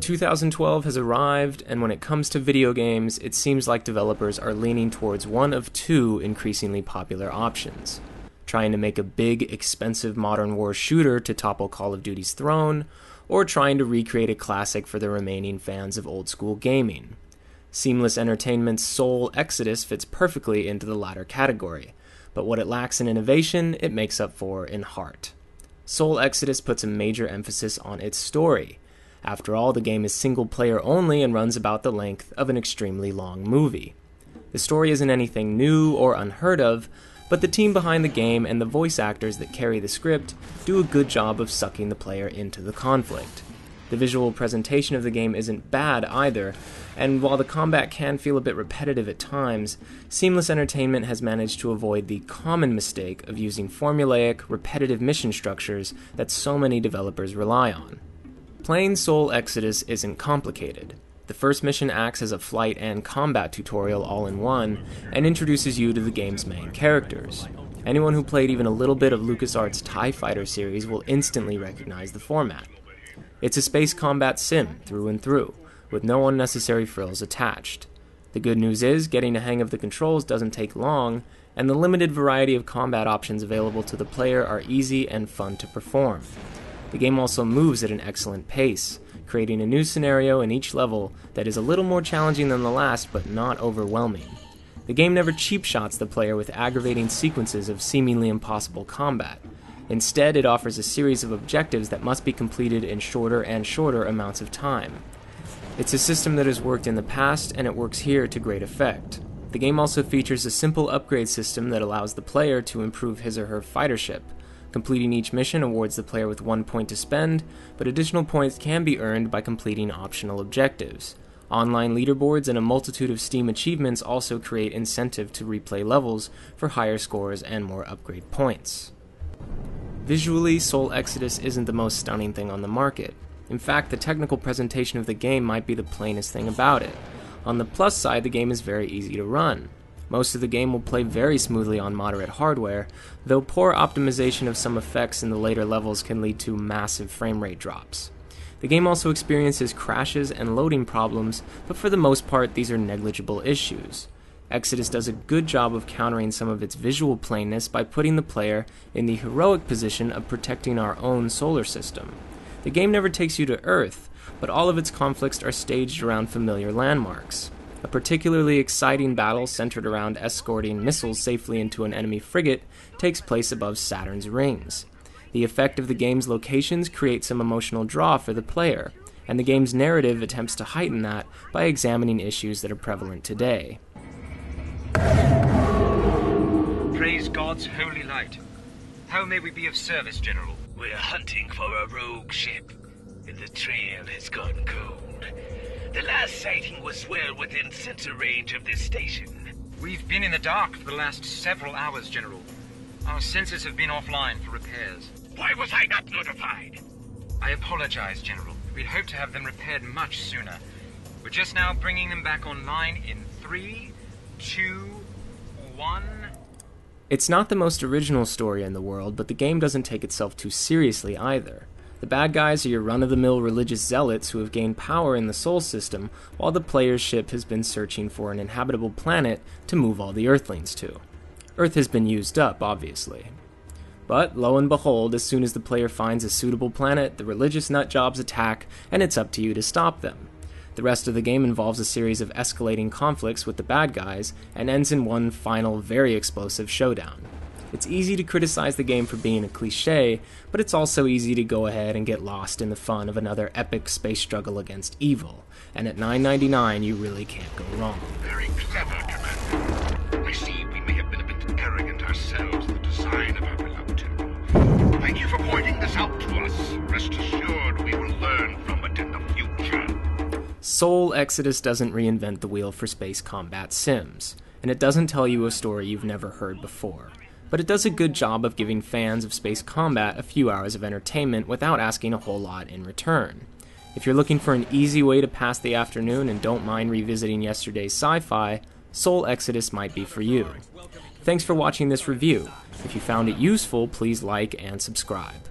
2012 has arrived, and when it comes to video games, it seems like developers are leaning towards one of two increasingly popular options: trying to make a big, expensive modern war shooter to topple Call of Duty's throne, or trying to recreate a classic for the remaining fans of old-school gaming. Seamless Entertainment's Soul Exodus fits perfectly into the latter category, but what it lacks in innovation, it makes up for in heart. Soul Exodus puts a major emphasis on its story. After all, the game is single-player only and runs about the length of an extremely long movie. The story isn't anything new or unheard of, but the team behind the game and the voice actors that carry the script do a good job of sucking the player into the conflict. The visual presentation of the game isn't bad either, and while the combat can feel a bit repetitive at times, Seamless Entertainment has managed to avoid the common mistake of using formulaic, repetitive mission structures that so many developers rely on. Playing Soul Exodus isn't complicated. The first mission acts as a flight and combat tutorial all in one, and introduces you to the game's main characters. Anyone who played even a little bit of LucasArts' TIE Fighter series will instantly recognize the format. It's a space combat sim through and through, with no unnecessary frills attached. The good news is, getting a hang of the controls doesn't take long, and the limited variety of combat options available to the player are easy and fun to perform. The game also moves at an excellent pace, creating a new scenario in each level that is a little more challenging than the last, but not overwhelming. The game never cheap shots the player with aggravating sequences of seemingly impossible combat. Instead, it offers a series of objectives that must be completed in shorter and shorter amounts of time. It's a system that has worked in the past, and it works here to great effect. The game also features a simple upgrade system that allows the player to improve his or her fightership. Completing each mission awards the player with 1 point to spend, but additional points can be earned by completing optional objectives. Online leaderboards and a multitude of Steam achievements also create incentive to replay levels for higher scores and more upgrade points. Visually, Soul Exodus isn't the most stunning thing on the market. In fact, the technical presentation of the game might be the plainest thing about it. On the plus side, the game is very easy to run. Most of the game will play very smoothly on moderate hardware, though poor optimization of some effects in the later levels can lead to massive frame rate drops. The game also experiences crashes and loading problems, but for the most part these are negligible issues. Exodus does a good job of countering some of its visual plainness by putting the player in the heroic position of protecting our own solar system. The game never takes you to Earth, but all of its conflicts are staged around familiar landmarks. A particularly exciting battle centered around escorting missiles safely into an enemy frigate takes place above Saturn's rings. The effect of the game's locations creates some emotional draw for the player, and the game's narrative attempts to heighten that by examining issues that are prevalent today. Praise God's holy light. How may we be of service, General? We're hunting for a rogue ship, and the trail has gone cold. The last sighting was well within sensor range of this station. We've been in the dark for the last several hours, General. Our sensors have been offline for repairs. Why was I not notified? I apologize, General. We'd hoped to have them repaired much sooner. We're just now bringing them back online in 3, 2, 1... It's not the most original story in the world, but the game doesn't take itself too seriously either. The bad guys are your run-of-the-mill religious zealots who have gained power in the Sol system, while the player's ship has been searching for an inhabitable planet to move all the Earthlings to. Earth has been used up, obviously. But, lo and behold, as soon as the player finds a suitable planet, the religious nutjobs attack, and it's up to you to stop them. The rest of the game involves a series of escalating conflicts with the bad guys, and ends in one final, very explosive showdown. It's easy to criticize the game for being a cliché, but it's also easy to go ahead and get lost in the fun of another epic space struggle against evil, and at $9.99 you really can't go wrong. Very clever, Commander. I see we may have been a bit arrogant ourselves in the design of our beloved temple. Thank you for pointing this out to us. Rest assured we will learn from it in the future. Soul Exodus doesn't reinvent the wheel for space combat sims, and it doesn't tell you a story you've never heard before. But it does a good job of giving fans of space combat a few hours of entertainment without asking a whole lot in return. If you're looking for an easy way to pass the afternoon and don't mind revisiting yesterday's sci-fi, Soul Exodus might be for you. Thanks for watching this review. If you found it useful, please like and subscribe.